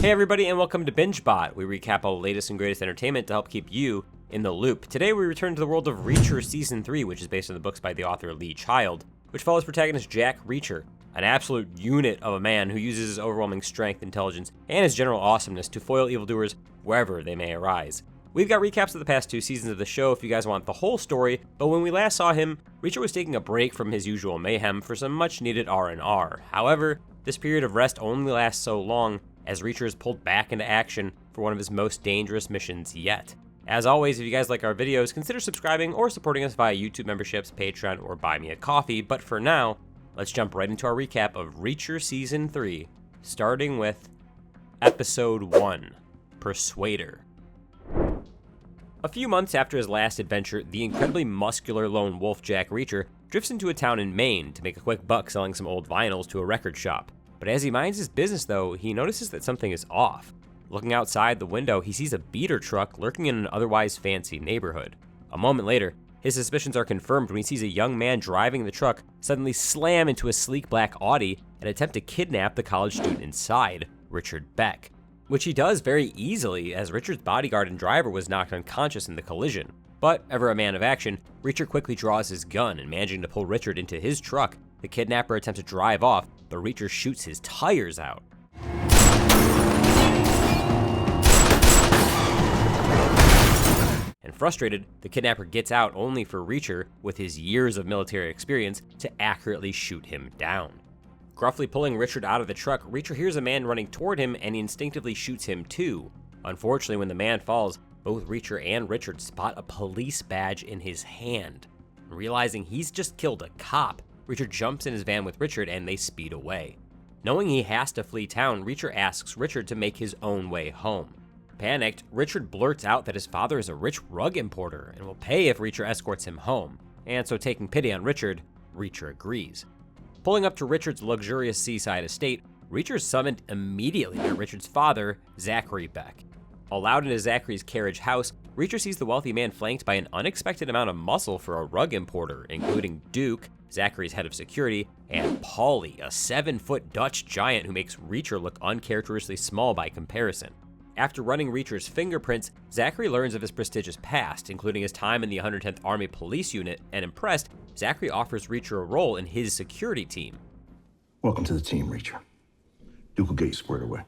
Hey everybody, and welcome to BingeBot. We recap all the latest and greatest entertainment to help keep you in the loop. Today we return to the world of Reacher Season 3, which is based on the books by the author Lee Child, which follows protagonist Jack Reacher, an absolute unit of a man who uses his overwhelming strength, intelligence, and his general awesomeness to foil evildoers wherever they may arise. We've got recaps of the past 2 seasons of the show if you guys want the whole story, but when we last saw him, Reacher was taking a break from his usual mayhem for some much-needed R&R. However, this period of rest only lasts so long, as Reacher is pulled back into action for one of his most dangerous missions yet. As always, if you guys like our videos, consider subscribing or supporting us via YouTube memberships, Patreon, or Buy Me a Coffee, but for now, let's jump right into our recap of Reacher Season 3, starting with Episode 1, Persuader. A few months after his last adventure, the incredibly muscular lone wolf Jack Reacher drifts into a town in Maine to make a quick buck selling some old vinyls to a record shop. But as he minds his business though, he notices that something is off. Looking outside the window, he sees a beater truck lurking in an otherwise fancy neighborhood. A moment later, his suspicions are confirmed when he sees a young man driving the truck suddenly slam into a sleek black Audi and attempt to kidnap the college student inside, Richard Beck. Which he does very easily, as Richard's bodyguard and driver was knocked unconscious in the collision. But, ever a man of action, Reacher quickly draws his gun, and managing to pull Richard into his truck, the kidnapper attempts to drive off, but Reacher shoots his tires out. And frustrated, the kidnapper gets out only for Reacher, with his years of military experience, to accurately shoot him down. Gruffly pulling Richard out of the truck, Reacher hears a man running toward him and he instinctively shoots him too. Unfortunately, when the man falls, both Reacher and Richard spot a police badge in his hand. Realizing he's just killed a cop, Reacher jumps in his van with Richard and they speed away. Knowing he has to flee town, Reacher asks Richard to make his own way home. Panicked, Richard blurts out that his father is a rich rug importer and will pay if Reacher escorts him home. And so taking pity on Richard, Reacher agrees. Pulling up to Richard's luxurious seaside estate, Reacher is summoned immediately by Richard's father, Zachary Beck. Allowed into Zachary's carriage house, Reacher sees the wealthy man flanked by an unexpected amount of muscle for a rug importer, including Duke, Zachary's head of security, and Paulie, a 7-foot Dutch giant who makes Reacher look uncharacteristically small by comparison. After running Reacher's fingerprints, Zachary learns of his prestigious past, including his time in the 110th Army Police Unit, and impressed, Zachary offers Reacher a role in his security team. Welcome to the team, Reacher. Duke will get you squared away.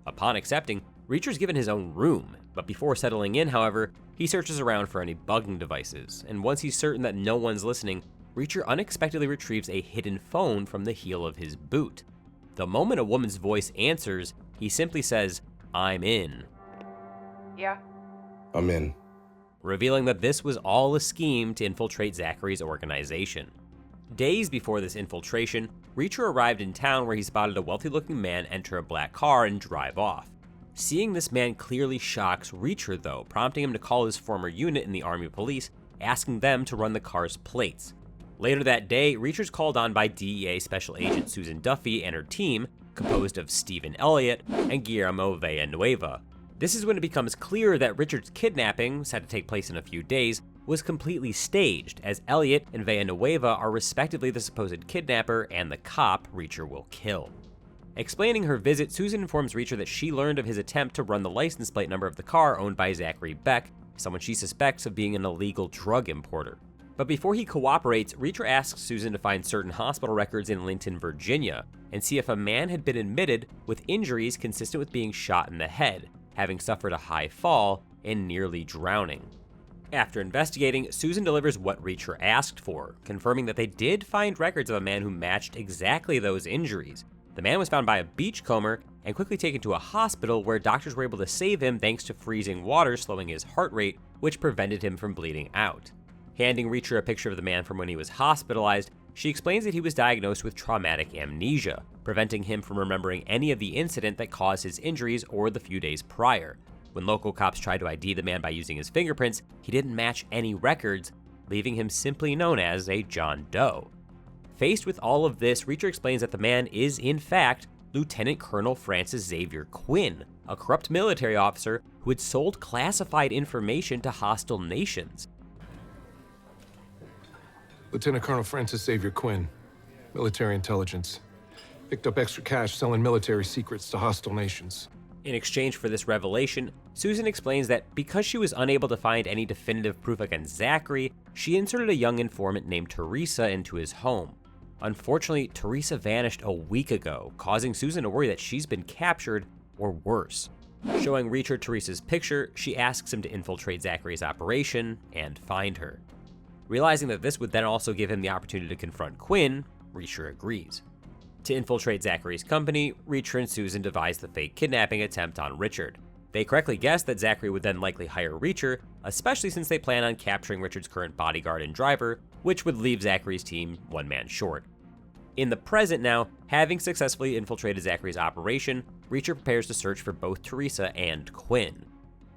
Upon accepting, Reacher's given his own room, but before settling in, however, he searches around for any bugging devices, and once he's certain that no one's listening, Reacher unexpectedly retrieves a hidden phone from the heel of his boot. The moment a woman's voice answers, he simply says, "I'm in." Yeah. I'm in. Revealing that this was all a scheme to infiltrate Zachary's organization. Days before this infiltration, Reacher arrived in town where he spotted a wealthy-looking man enter a black car and drive off. Seeing this man clearly shocks Reacher though, prompting him to call his former unit in the Army Police, asking them to run the car's plates. Later that day, Reacher's called on by DEA Special Agent Susan Duffy and her team, composed of Stephen Elliott and Guillermo Villanueva. This is when it becomes clear that Richard's kidnapping, set to take place in a few days, was completely staged, as Elliott and Villanueva are respectively the supposed kidnapper and the cop Reacher will kill. Explaining her visit, Susan informs Reacher that she learned of his attempt to run the license plate number of the car owned by Zachary Beck, someone she suspects of being an illegal drug importer. But before he cooperates, Reacher asks Susan to find certain hospital records in Linton, Virginia, and see if a man had been admitted with injuries consistent with being shot in the head, having suffered a high fall and nearly drowning. After investigating, Susan delivers what Reacher asked for, confirming that they did find records of a man who matched exactly those injuries. The man was found by a beachcomber and quickly taken to a hospital where doctors were able to save him thanks to freezing water slowing his heart rate, which prevented him from bleeding out. Handing Reacher a picture of the man from when he was hospitalized, she explains that he was diagnosed with traumatic amnesia, preventing him from remembering any of the incident that caused his injuries or the few days prior. When local cops tried to ID the man by using his fingerprints, he didn't match any records, leaving him simply known as a John Doe. Faced with all of this, Reacher explains that the man is, in fact, Lieutenant Colonel Francis Xavier Quinn, a corrupt military officer who had sold classified information to hostile nations. Lieutenant Colonel Francis Xavier Quinn, military intelligence. Picked up extra cash selling military secrets to hostile nations. In exchange for this revelation, Susan explains that because she was unable to find any definitive proof against Zachary, she inserted a young informant named Teresa into his home. Unfortunately, Teresa vanished a week ago, causing Susan to worry that she's been captured, or worse. Showing Reacher Teresa's picture, she asks him to infiltrate Zachary's operation and find her. Realizing that this would then also give him the opportunity to confront Quinn, Reacher agrees. To infiltrate Zachary's company, Reacher and Susan devise the fake kidnapping attempt on Richard. They correctly guessed that Zachary would then likely hire Reacher, especially since they plan on capturing Richard's current bodyguard and driver, which would leave Zachary's team one man short. In the present now, having successfully infiltrated Zachary's operation, Reacher prepares to search for both Teresa and Quinn.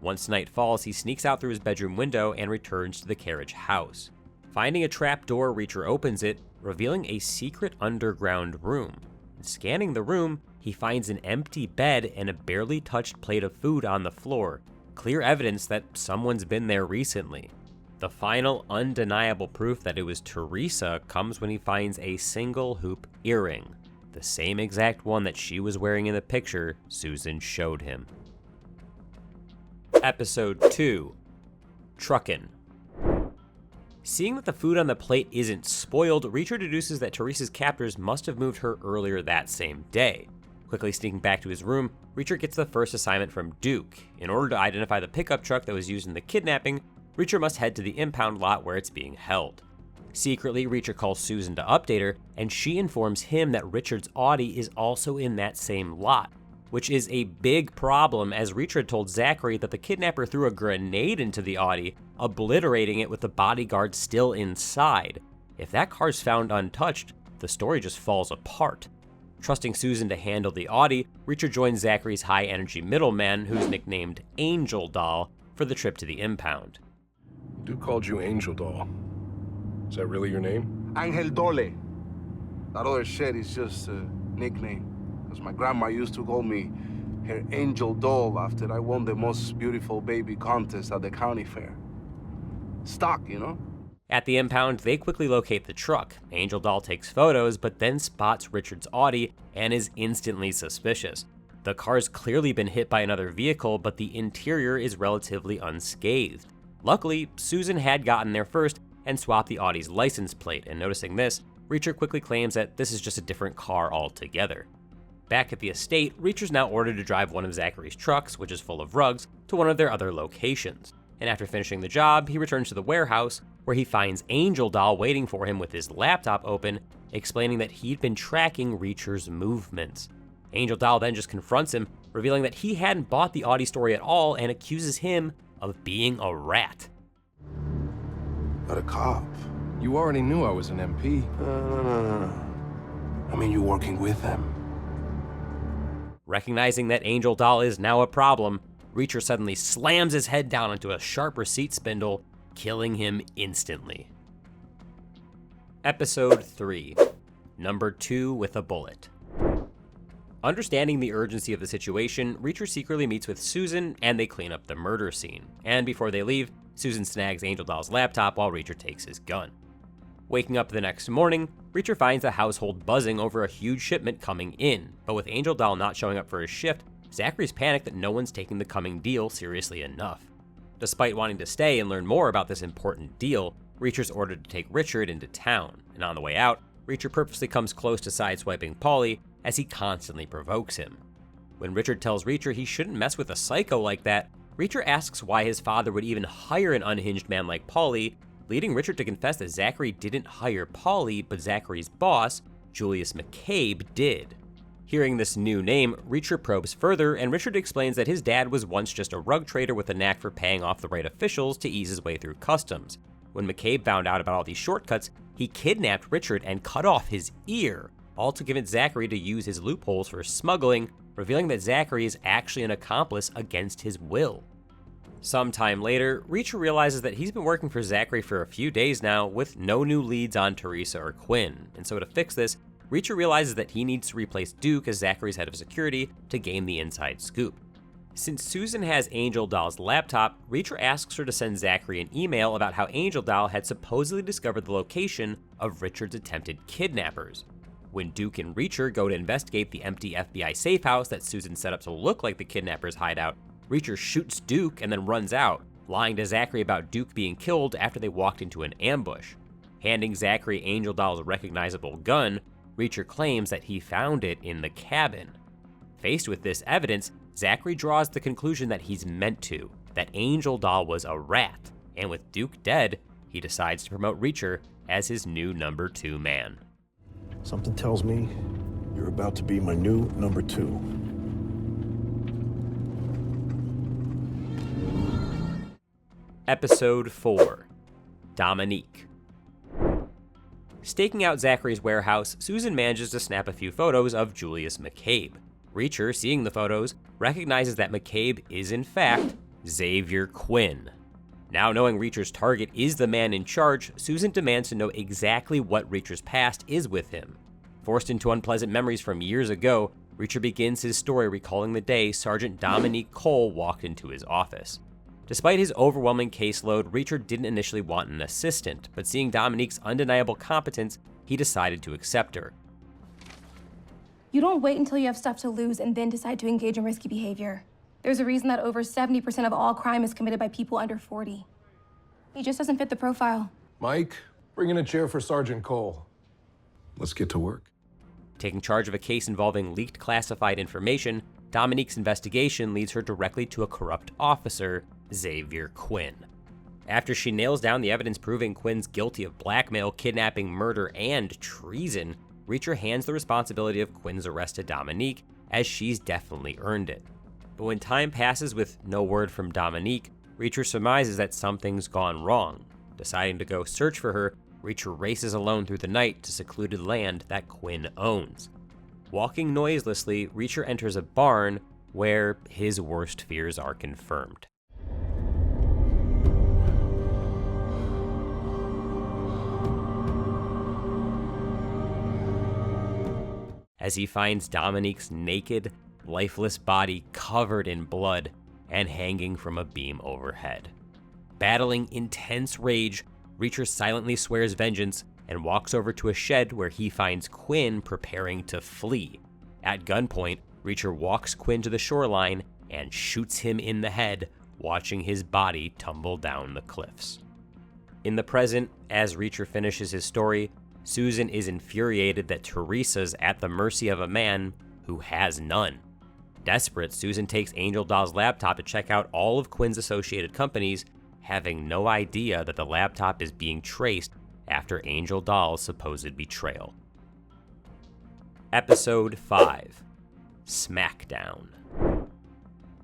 Once night falls, he sneaks out through his bedroom window and returns to the carriage house. Finding a trap door, Reacher opens it, revealing a secret underground room. Scanning the room, he finds an empty bed and a barely touched plate of food on the floor, clear evidence that someone's been there recently. The final undeniable proof that it was Teresa comes when he finds a single hoop earring, the same exact one that she was wearing in the picture Susan showed him. Episode 2. Truckin'. Seeing that the food on the plate isn't spoiled, Reacher deduces that Teresa's captors must have moved her earlier that same day. Quickly sneaking back to his room, Reacher gets the first assignment from Duke. In order to identify the pickup truck that was used in the kidnapping, Reacher must head to the impound lot where it's being held. Secretly, Reacher calls Susan to update her, and she informs him that Richard's Audi is also in that same lot, which is a big problem as Reacher had told Zachary that the kidnapper threw a grenade into the Audi, obliterating it with the bodyguard still inside. If that car's found untouched, the story just falls apart. Trusting Susan to handle the Audi, Reacher joins Zachary's high-energy middleman, who's nicknamed Angel Doll, for the trip to the impound. Duke called you Angel Doll. Is that really your name? Angel Dole. That other shit is just a nickname. Because my grandma used to call me her Angel Doll after I won the most beautiful baby contest at the county fair. Stock, you know? At the impound, they quickly locate the truck. Angel Doll takes photos, but then spots Richard's Audi and is instantly suspicious. The car's clearly been hit by another vehicle, but the interior is relatively unscathed. Luckily, Susan had gotten there first and swapped the Audi's license plate, and noticing this, Reacher quickly claims that this is just a different car altogether. Back at the estate, Reacher's now ordered to drive one of Zachary's trucks, which is full of rugs, to one of their other locations. And after finishing the job, he returns to the warehouse, where he finds Angel Doll waiting for him with his laptop open, explaining that he'd been tracking Reacher's movements. Angel Doll then just confronts him, revealing that he hadn't bought the Audi story at all and accuses him of being a rat. Not a cop. You already knew I was an MP. No. I mean, you're working with them. Recognizing that Angel Doll is now a problem, Reacher suddenly slams his head down into a sharp receipt spindle, killing him instantly. Episode 3. Number 2 with a bullet. Understanding the urgency of the situation, Reacher secretly meets with Susan and they clean up the murder scene. And before they leave, Susan snags Angel Doll's laptop while Reacher takes his gun. Waking up the next morning, Reacher finds the household buzzing over a huge shipment coming in, but with Angel Doll not showing up for his shift, Zachary's panicked that no one's taking the coming deal seriously enough. Despite wanting to stay and learn more about this important deal, Reacher's ordered to take Richard into town, and on the way out, Reacher purposely comes close to sideswiping Paulie as he constantly provokes him. When Richard tells Reacher he shouldn't mess with a psycho like that, Reacher asks why his father would even hire an unhinged man like Paulie, leading Richard to confess that Zachary didn't hire Paulie, but Zachary's boss, Julius McCabe, did. Hearing this new name, Reacher probes further, and Richard explains that his dad was once just a rug trader with a knack for paying off the right officials to ease his way through customs. When McCabe found out about all these shortcuts, he kidnapped Richard and cut off his ear, all to convince Zachary to use his loopholes for smuggling, revealing that Zachary is actually an accomplice against his will. Sometime later, Reacher realizes that he's been working for Zachary for a few days now with no new leads on Teresa or Quinn, and so to fix this, Reacher realizes that he needs to replace Duke as Zachary's head of security to gain the inside scoop. Since Susan has Angel Doll's laptop, Reacher asks her to send Zachary an email about how Angel Doll had supposedly discovered the location of Richard's attempted kidnappers. When Duke and Reacher go to investigate the empty FBI safe house that Susan set up to look like the kidnapper's hideout, Reacher shoots Duke and then runs out, lying to Zachary about Duke being killed after they walked into an ambush. Handing Zachary Angel Doll's recognizable gun, Reacher claims that he found it in the cabin. Faced with this evidence, Zachary draws the conclusion that he's meant to, that Angel Doll was a rat, and with Duke dead, he decides to promote Reacher as his new number 2 man. Something tells me you're about to be my new number 2. Episode 4. Dominique. Staking out Zachary's warehouse, Susan manages to snap a few photos of Julius McCabe. Reacher, seeing the photos, recognizes that McCabe is in fact Xavier Quinn. Now knowing Reacher's target is the man in charge, Susan demands to know exactly what Reacher's past is with him. Forced into unpleasant memories from years ago, Reacher begins his story recalling the day Sergeant Dominique Cole walked into his office. Despite his overwhelming caseload, Reacher didn't initially want an assistant, but seeing Dominique's undeniable competence, he decided to accept her. You don't wait until you have stuff to lose and then decide to engage in risky behavior. There's a reason that over 70% of all crime is committed by people under 40. He just doesn't fit the profile. Mike, bring in a chair for Sergeant Cole. Let's get to work. Taking charge of a case involving leaked classified information, Dominique's investigation leads her directly to a corrupt officer, Xavier Quinn. After she nails down the evidence proving Quinn's guilty of blackmail, kidnapping, murder, and treason, Reacher hands the responsibility of Quinn's arrest to Dominique, as she's definitely earned it. But when time passes with no word from Dominique, Reacher surmises that something's gone wrong. Deciding to go search for her, Reacher races alone through the night to secluded land that Quinn owns. Walking noiselessly, Reacher enters a barn where his worst fears are confirmed. As he finds Dominique's naked, lifeless body covered in blood and hanging from a beam overhead. Battling intense rage, Reacher silently swears vengeance and walks over to a shed where he finds Quinn preparing to flee. At gunpoint, Reacher walks Quinn to the shoreline and shoots him in the head, watching his body tumble down the cliffs. In the present, as Reacher finishes his story, Susan is infuriated that Teresa's at the mercy of a man who has none. Desperate, Susan takes Angel Doll's laptop to check out all of Quinn's associated companies, having no idea that the laptop is being traced after Angel Doll's supposed betrayal. Episode 5. Smackdown.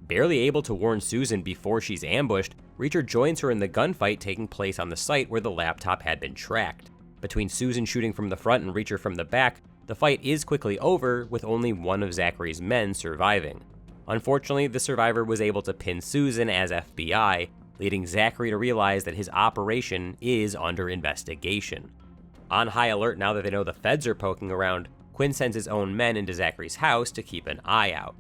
Barely able to warn Susan before she's ambushed, Reacher joins her in the gunfight taking place on the site where the laptop had been tracked. Between Susan shooting from the front and Reacher from the back, the fight is quickly over, with only one of Zachary's men surviving. Unfortunately, the survivor was able to pin Susan as FBI, leading Zachary to realize that his operation is under investigation. On high alert now that they know the feds are poking around, Quinn sends his own men into Zachary's house to keep an eye out.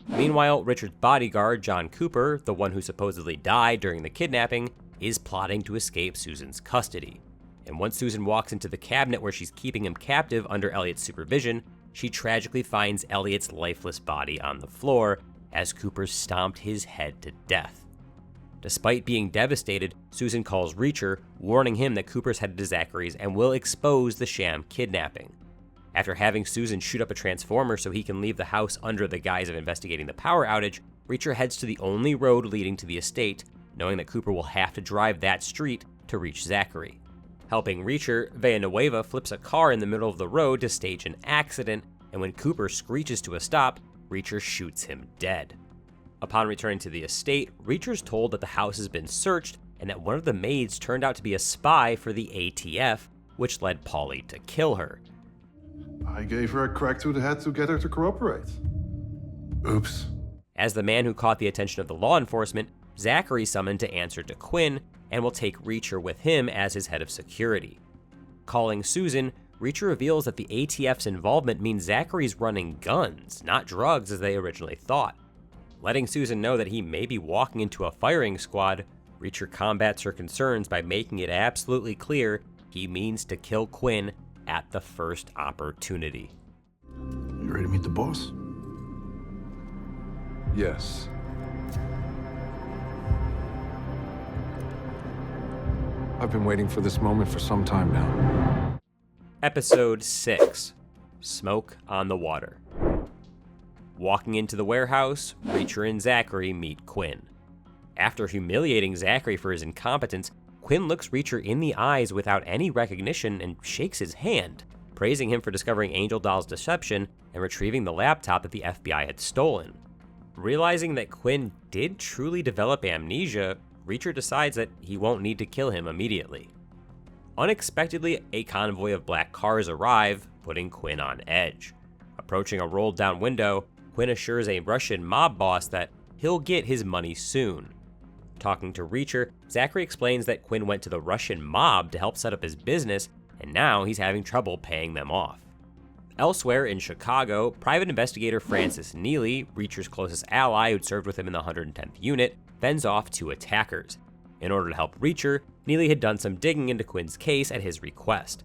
Meanwhile, Richard's bodyguard, John Cooper, the one who supposedly died during the kidnapping, is plotting to escape Susan's custody. And once Susan walks into the cabinet where she's keeping him captive under Elliot's supervision, she tragically finds Elliot's lifeless body on the floor as Cooper stomped his head to death. Despite being devastated, Susan calls Reacher, warning him that Cooper's headed to Zachary's and will expose the sham kidnapping. After having Susan shoot up a transformer so he can leave the house under the guise of investigating the power outage, Reacher heads to the only road leading to the estate, knowing that Cooper will have to drive that street to reach Zachary. Helping Reacher, Villanueva flips a car in the middle of the road to stage an accident, and when Cooper screeches to a stop, Reacher shoots him dead. Upon returning to the estate, Reacher's told that the house has been searched and that one of the maids turned out to be a spy for the ATF, which led Paulie to kill her. I gave her a crack to the head to get her to cooperate. Oops. As the man who caught the attention of the law enforcement, Zachary summoned to answer to Quinn and will take Reacher with him as his head of security. Calling Susan, Reacher reveals that the ATF's involvement means Zachary's running guns, not drugs as they originally thought. Letting Susan know that he may be walking into a firing squad, Reacher combats her concerns by making it absolutely clear he means to kill Quinn at the first opportunity. You ready to meet the boss? Yes. I've been waiting for this moment for some time now. Episode 6, Smoke on the Water. Walking into the warehouse, Reacher and Zachary meet Quinn. After humiliating Zachary for his incompetence, Quinn looks Reacher in the eyes without any recognition and shakes his hand, praising him for discovering Angel Doll's deception and retrieving the laptop that the FBI had stolen. Realizing that Quinn did truly develop amnesia, Reacher decides that he won't need to kill him immediately. Unexpectedly, a convoy of black cars arrive, putting Quinn on edge. Approaching a rolled-down window, Quinn assures a Russian mob boss that he'll get his money soon. Talking to Reacher, Zachary explains that Quinn went to the Russian mob to help set up his business, and now he's having trouble paying them off. Elsewhere in Chicago, private investigator Frances Neagley, Reacher's closest ally who'd served with him in the 110th Unit, fends off two attackers. In order to help Reacher, Neagley had done some digging into Quinn's case at his request.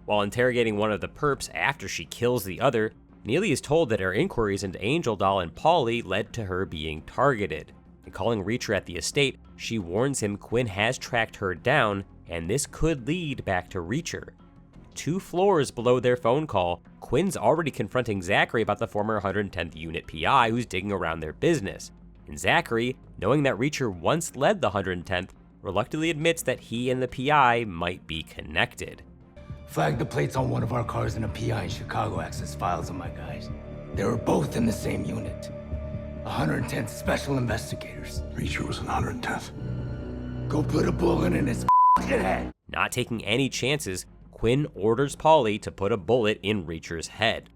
While interrogating one of the perps after she kills the other, Neagley is told that her inquiries into Angel Doll and Paulie led to her being targeted. And calling Reacher at the estate, she warns him Quinn has tracked her down, and this could lead back to Reacher. 2 floors below their phone call, Quinn's already confronting Zachary about the former 110th Unit PI who's digging around their business. And Zachary, knowing that Reacher once led the 110th, reluctantly admits that he and the PI might be connected. Flagged the plates on one of our cars and a PI in Chicago access files on my guys. They were both in the same unit. 110th Special Investigators. Reacher was in 110th. Go put a bullet in his head. Not taking any chances, Quinn orders Paulie to put a bullet in Reacher's head.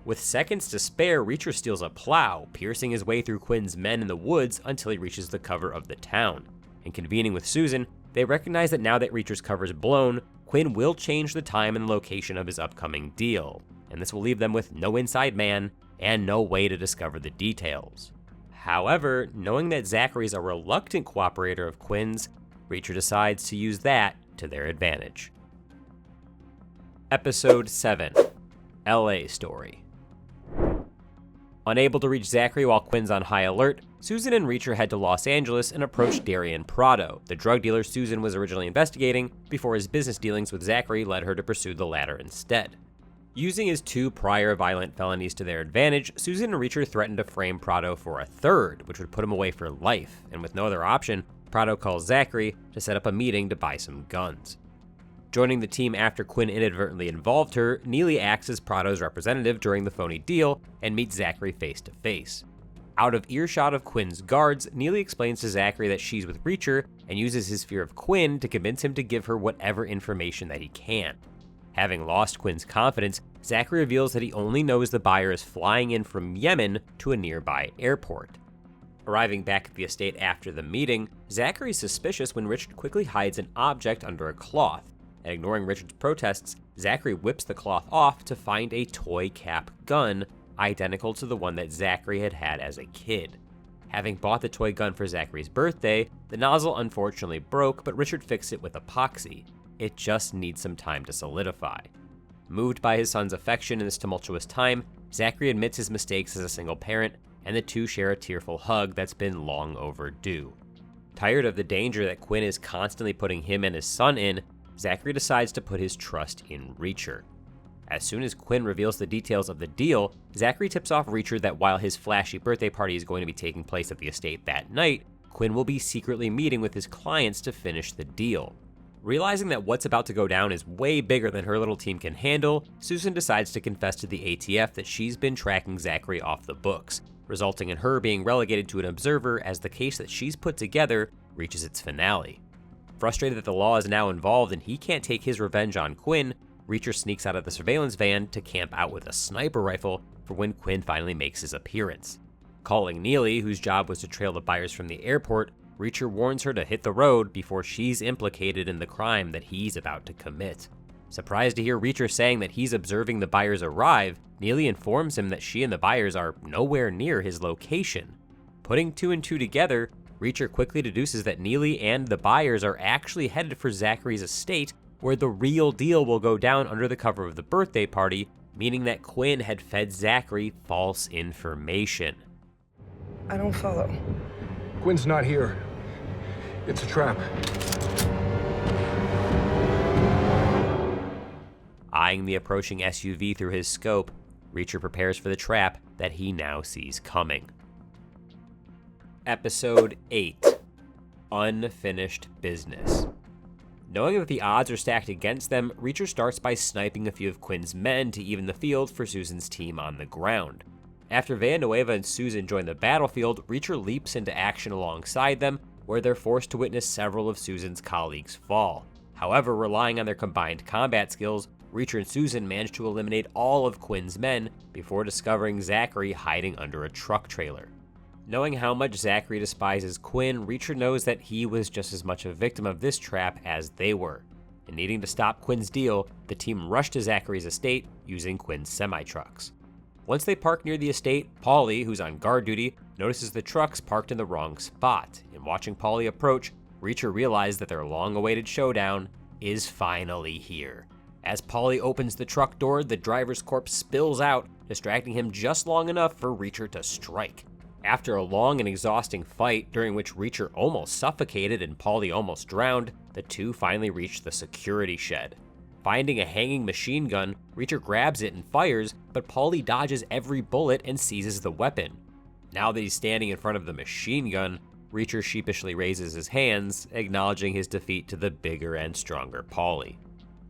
With seconds to spare, Reacher steals a plow, piercing his way through Quinn's men in the woods until he reaches the cover of the town. And convening with Susan, they recognize that now that Reacher's cover is blown, Quinn will change the time and location of his upcoming deal, and this will leave them with no inside man and no way to discover the details. However, knowing that Zachary's a reluctant cooperator of Quinn's, Reacher decides to use that to their advantage. Episode 7, LA Story. Unable to reach Zachary while Quinn's on high alert, Susan and Reacher head to Los Angeles and approach Darian Prado, the drug dealer Susan was originally investigating, before his business dealings with Zachary led her to pursue the latter instead. Using his 2 prior violent felonies to their advantage, Susan and Reacher threaten to frame Prado for a third, which would put him away for life, and with no other option, Prado calls Zachary to set up a meeting to buy some guns. Joining the team after Quinn inadvertently involved her, Neagley acts as Prado's representative during the phony deal and meets Zachary face to face. Out of earshot of Quinn's guards, Neagley explains to Zachary that she's with Reacher and uses his fear of Quinn to convince him to give her whatever information that he can. Having lost Quinn's confidence, Zachary reveals that he only knows the buyer is flying in from Yemen to a nearby airport. Arriving back at the estate after the meeting, Zachary is suspicious when Richard quickly hides an object under a cloth. And ignoring Richard's protests, Zachary whips the cloth off to find a toy cap gun, identical to the one that Zachary had had as a kid. Having bought the toy gun for Zachary's birthday, the nozzle unfortunately broke, but Richard fixed it with epoxy. It just needs some time to solidify. Moved by his son's affection in this tumultuous time, Zachary admits his mistakes as a single parent, and the two share a tearful hug that's been long overdue. Tired of the danger that Quinn is constantly putting him and his son in, Zachary decides to put his trust in Reacher. As soon as Quinn reveals the details of the deal, Zachary tips off Reacher that while his flashy birthday party is going to be taking place at the estate that night, Quinn will be secretly meeting with his clients to finish the deal. Realizing that what's about to go down is way bigger than her little team can handle, Susan decides to confess to the ATF that she's been tracking Zachary off the books, resulting in her being relegated to an observer as the case that she's put together reaches its finale. Frustrated that the law is now involved and he can't take his revenge on Quinn, Reacher sneaks out of the surveillance van to camp out with a sniper rifle for when Quinn finally makes his appearance. Calling Neagley, whose job was to trail the buyers from the airport, Reacher warns her to hit the road before she's implicated in the crime that he's about to commit. Surprised to hear Reacher saying that he's observing the buyers arrive, Neagley informs him that she and the buyers are nowhere near his location. Putting 2 and 2 together, Reacher quickly deduces that Neagley and the buyers are actually headed for Zachary's estate, where the real deal will go down under the cover of the birthday party, meaning that Quinn had fed Zachary false information. I don't follow. Quinn's not here. It's a trap. Eyeing the approaching SUV through his scope, Reacher prepares for the trap that he now sees coming. Episode 8. Unfinished Business. Knowing that the odds are stacked against them, Reacher starts by sniping a few of Quinn's men to even the field for Susan's team on the ground. After Villanueva and Susan join the battlefield, Reacher leaps into action alongside them, where they're forced to witness several of Susan's colleagues fall. However, relying on their combined combat skills, Reacher and Susan manage to eliminate all of Quinn's men before discovering Zachary hiding under a truck trailer. Knowing how much Zachary despises Quinn, Reacher knows that he was just as much a victim of this trap as they were. And needing to stop Quinn's deal, the team rushed to Zachary's estate using Quinn's semi-trucks. Once they park near the estate, Paulie, who's on guard duty, notices the trucks parked in the wrong spot. And watching Paulie approach, Reacher realizes that their long-awaited showdown is finally here. As Paulie opens the truck door, the driver's corpse spills out, distracting him just long enough for Reacher to strike. After a long and exhausting fight, during which Reacher almost suffocated and Paulie almost drowned, the two finally reach the security shed. Finding a hanging machine gun, Reacher grabs it and fires, but Paulie dodges every bullet and seizes the weapon. Now that he's standing in front of the machine gun, Reacher sheepishly raises his hands, acknowledging his defeat to the bigger and stronger Paulie.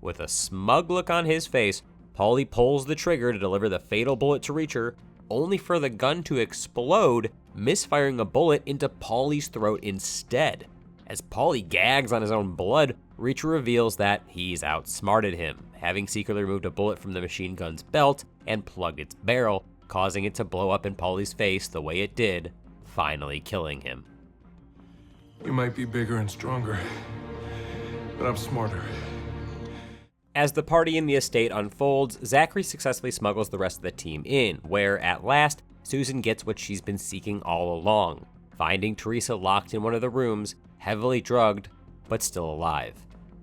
With a smug look on his face, Paulie pulls the trigger to deliver the fatal bullet to Reacher, only for the gun to explode, misfiring a bullet into Paulie's throat instead. As Paulie gags on his own blood, Reacher reveals that he's outsmarted him, having secretly removed a bullet from the machine gun's belt and plugged its barrel, causing it to blow up in Paulie's face the way it did, finally killing him. You might be bigger and stronger, but I'm smarter. As the party in the estate unfolds, Zachary successfully smuggles the rest of the team in, where, at last, Susan gets what she's been seeking all along, finding Teresa locked in one of the rooms, heavily drugged, but still alive.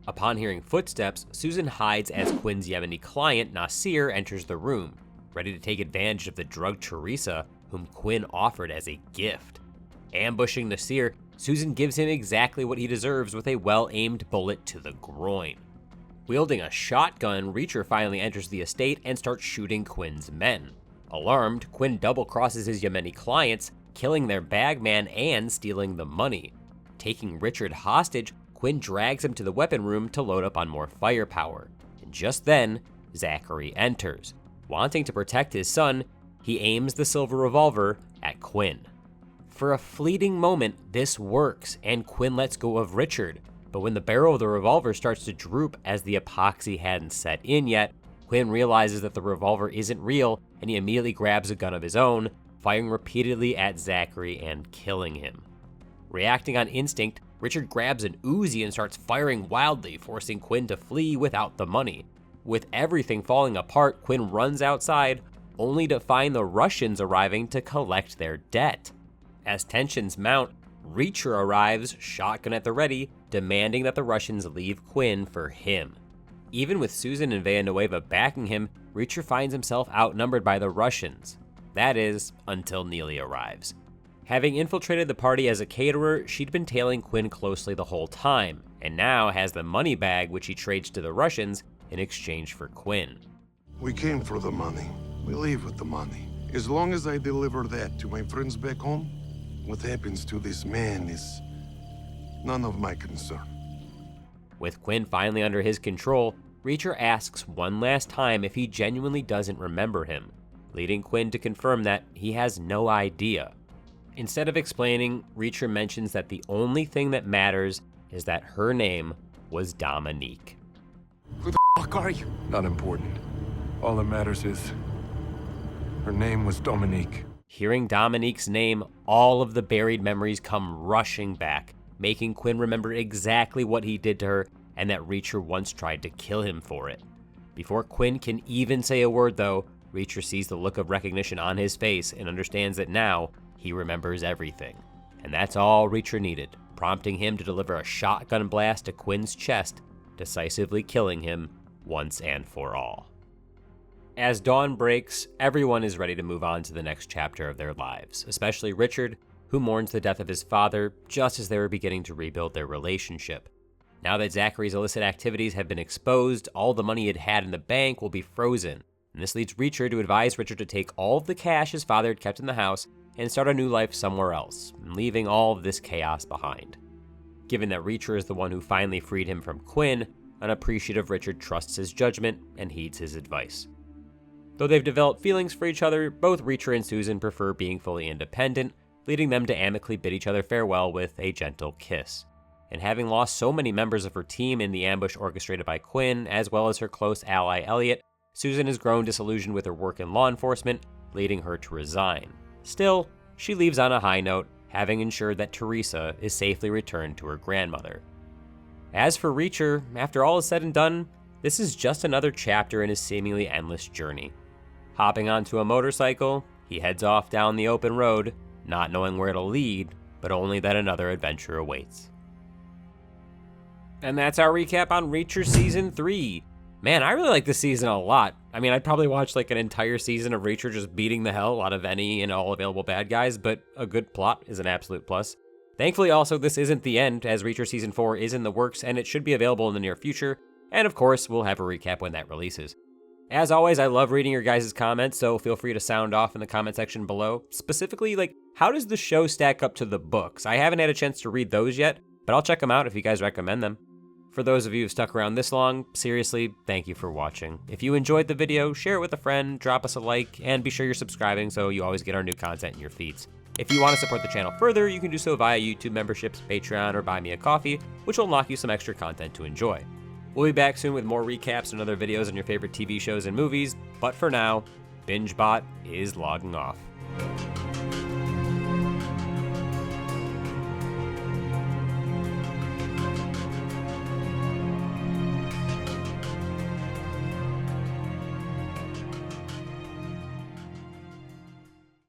Upon hearing footsteps, Susan hides as Quinn's Yemeni client, Nasir, enters the room, ready to take advantage of the drugged Teresa, whom Quinn offered as a gift. Ambushing Nasir, Susan gives him exactly what he deserves with a well-aimed bullet to the groin. Wielding a shotgun, Reacher finally enters the estate and starts shooting Quinn's men. Alarmed, Quinn double-crosses his Yemeni clients, killing their bagman and stealing the money. Taking Richard hostage, Quinn drags him to the weapon room to load up on more firepower. And just then, Zachary enters. Wanting to protect his son, he aims the silver revolver at Quinn. For a fleeting moment, this works, and Quinn lets go of Richard. But when the barrel of the revolver starts to droop as the epoxy hadn't set in yet, Quinn realizes that the revolver isn't real, and he immediately grabs a gun of his own, firing repeatedly at Zachary and killing him. Reacting on instinct, Richard grabs an Uzi and starts firing wildly, forcing Quinn to flee without the money. With everything falling apart, Quinn runs outside, only to find the Russians arriving to collect their debt. As tensions mount, Reacher arrives, shotgun at the ready, demanding that the Russians leave Quinn for him. Even with Susan and Villanueva backing him, Reacher finds himself outnumbered by the Russians. That is, until Neagley arrives. Having infiltrated the party as a caterer, she'd been tailing Quinn closely the whole time, and now has the money bag which he trades to the Russians in exchange for Quinn. We came for the money. We leave with the money. As long as I deliver that to my friends back home, what happens to this man is none of my concern. With Quinn finally under his control, Reacher asks one last time if he genuinely doesn't remember him, leading Quinn to confirm that he has no idea. Instead of explaining, Reacher mentions that the only thing that matters is that her name was Dominique. Who the fuck are you? Not important. All that matters is her name was Dominique. Hearing Dominique's name, all of the buried memories come rushing back, making Quinn remember exactly what he did to her and that Reacher once tried to kill him for it. Before Quinn can even say a word though, Reacher sees the look of recognition on his face and understands that now he remembers everything. And that's all Reacher needed, prompting him to deliver a shotgun blast to Quinn's chest decisively killing him once and for all. As dawn breaks, everyone is ready to move on to the next chapter of their lives, especially Richard, who mourns the death of his father just as they were beginning to rebuild their relationship. Now that Zachary's illicit activities have been exposed, all the money he'd had in the bank will be frozen, and this leads Reacher to advise Richard to take all of the cash his father had kept in the house and start a new life somewhere else, leaving all of this chaos behind. Given that Reacher is the one who finally freed him from Quinn, an appreciative Richard trusts his judgment and heeds his advice. Though they've developed feelings for each other, both Reacher and Susan prefer being fully independent, leading them to amicably bid each other farewell with a gentle kiss. And having lost so many members of her team in the ambush orchestrated by Quinn, as well as her close ally Elliot, Susan has grown disillusioned with her work in law enforcement, leading her to resign. Still, she leaves on a high note, having ensured that Teresa is safely returned to her grandmother. As for Reacher, after all is said and done, this is just another chapter in his seemingly endless journey. Hopping onto a motorcycle, he heads off down the open road, not knowing where it'll lead, but only that another adventure awaits. And that's our recap on Reacher Season 3. Man, I really like this season a lot. I mean, I'd probably watch like an entire season of Reacher just beating the hell out of any and all available bad guys, but a good plot is an absolute plus. Thankfully also, this isn't the end, as Reacher Season 4 is in the works and it should be available in the near future, and of course, we'll have a recap when that releases. As always, I love reading your guys' comments, so feel free to sound off in the comment section below. Specifically, like, how does the show stack up to the books? I haven't had a chance to read those yet, but I'll check them out if you guys recommend them. For those of you who've stuck around this long, seriously, thank you for watching. If you enjoyed the video, share it with a friend, drop us a like, and be sure you're subscribing so you always get our new content in your feeds. If you want to support the channel further, you can do so via YouTube memberships, Patreon, or Buy Me a Coffee, which will unlock you some extra content to enjoy. We'll be back soon with more recaps and other videos on your favorite TV shows and movies, but for now, BingeBot is logging off.